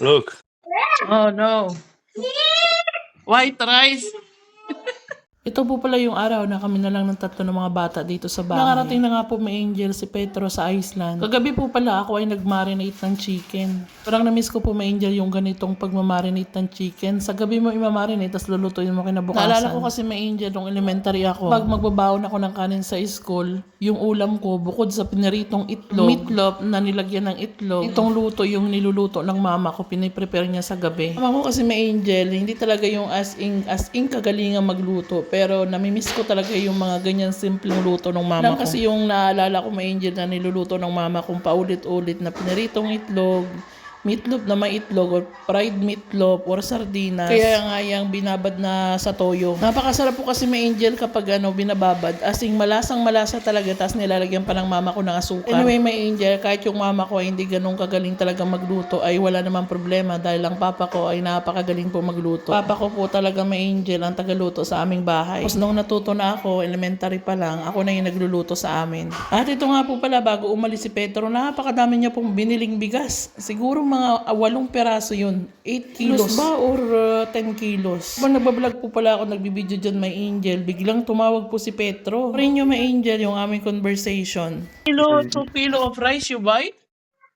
Look. Oh no. White rice. Ito po pala yung araw na kami na lang ng tatlo ng mga bata dito sa bahay. Nakarating na nga po may Angel si Petro sa Iceland. Kagabi po pala ako ay nag-marinate ng chicken. Parang na-miss ko po may Angel yung ganitong pagmamarinate ng chicken. Sa gabi mo imamarinate tapos lulutuin mo kinabukasan. Naalala ko kasi may Angel nung elementary ako. Pag magbabaon ako ng kanin sa school, yung ulam ko bukod sa piniritong itlog, meatloaf na nilagyan ng itlog, itong luto yung niluluto ng mama ko, piniprepare niya sa gabi. Mama ko kasi may Angel, hindi talaga yung as in kagalingan magluto. Pero namimiss ko talaga yung mga ganyan simpleng luto ng mama ko. Kasi yung naalala ko may Angel na niluluto ng mama kong paulit-ulit na piniritong itlog, meatloaf na may itlog or fried meatloaf or sardinas. Kaya nga yung binabad na sa toyo. Napakasarap po kasi may Angel kapag binababad. Asing malasang malasa talaga tapos nilalagyan pa ng mama ko ng asukar. Anyway may Angel, kahit yung mama ko ay hindi ganun kagaling talaga magluto ay wala namang problema dahil ang papa ko ay napakagaling po magluto. Papa ko po talaga may Angel ang tagaluto sa aming bahay. Tapos nung natuto na ako, elementary pa lang, ako na yung nagluluto sa amin. At ito nga po pala bago umalis si Petro, napakadami niya pong biniling bigas. Siguro mga 8 peraso yun. 8 kilos ba or 10 kilos? Habang nagbablog po pala ako, nagbibideo dyan may Angel, biglang tumawag po si Petro. Rin yung may Angel yung aming conversation. 2 kilo of rice you buy?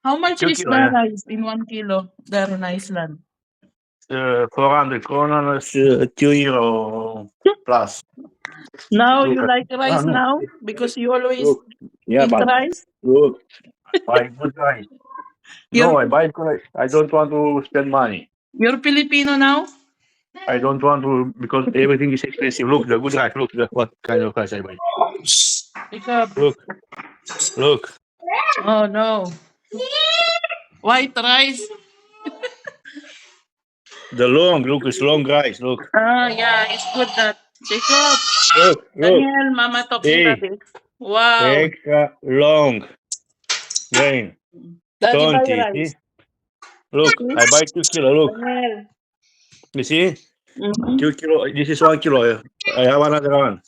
How much 2 is kilo, the yeah. rice in 1 kilo there in Iceland? 400 kronor, 2 euro plus. Now Look you at, like rice no. now because you always Look. Yeah, eat but rice? look, buy good rice. You're, No, I buy good rice. I don't want to spend money. you're Filipino now? I don't want to because everything is expensive. Look, the good rice. Look, what kind of rice I buy. Ikaw. Look. Oh no. White rice? The long, look, it's long rice. Look. Ah, yeah, it's good that. Jacob, Look. Daniel, Mama talking See, daddy. Wow. extra long grain. Daddy buy 20. rice. See? Look, I buy 2 kilo. Look, Daniel. you see? Mm-hmm. 2 kilo. This is 1 kilo. I have another one.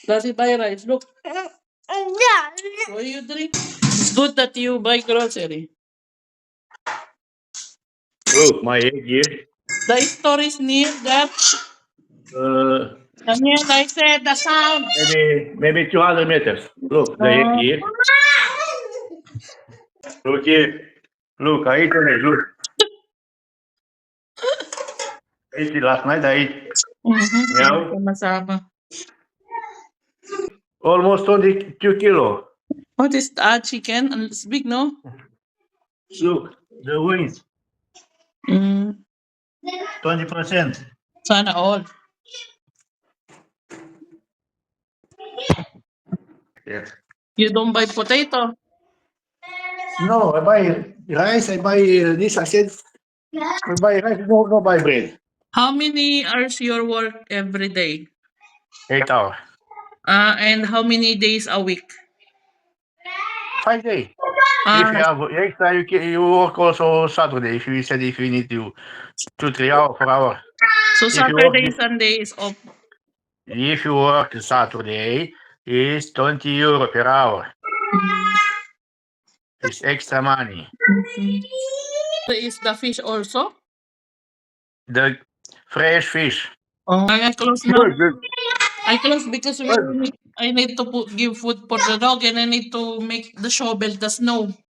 Daddy buy rice. Look. What do you drink? It's good that you buy grocery. Look, my egg here. The store is near that. Daniel, I said the sound. Maybe 200 meters. Look, the egg here. Look here. Look, I ate it. Look. I ate it last night. I ate Mm-hmm. Masama. almost 22 kilo. What is chicken? It's big, no? Look, the wings, Mm. 20%. Sana all. Yeah. You don't buy potato. No, I buy rice. I buy this. I said, I buy rice. No buy bread. How many hours your work every day? 8 hours. And how many days a week? 5 days. If you have extra, you work also Saturday. If you said if you need to 2-3 hours, 4 hours. So If you Saturday, work, Sunday is off. if you work Saturday, it's 20 euro per hour. It's extra money. Is the fish also? The fresh fish. Oh, I close now. Good. I close because I need to give food for the dog and I need to make the shovel the snow.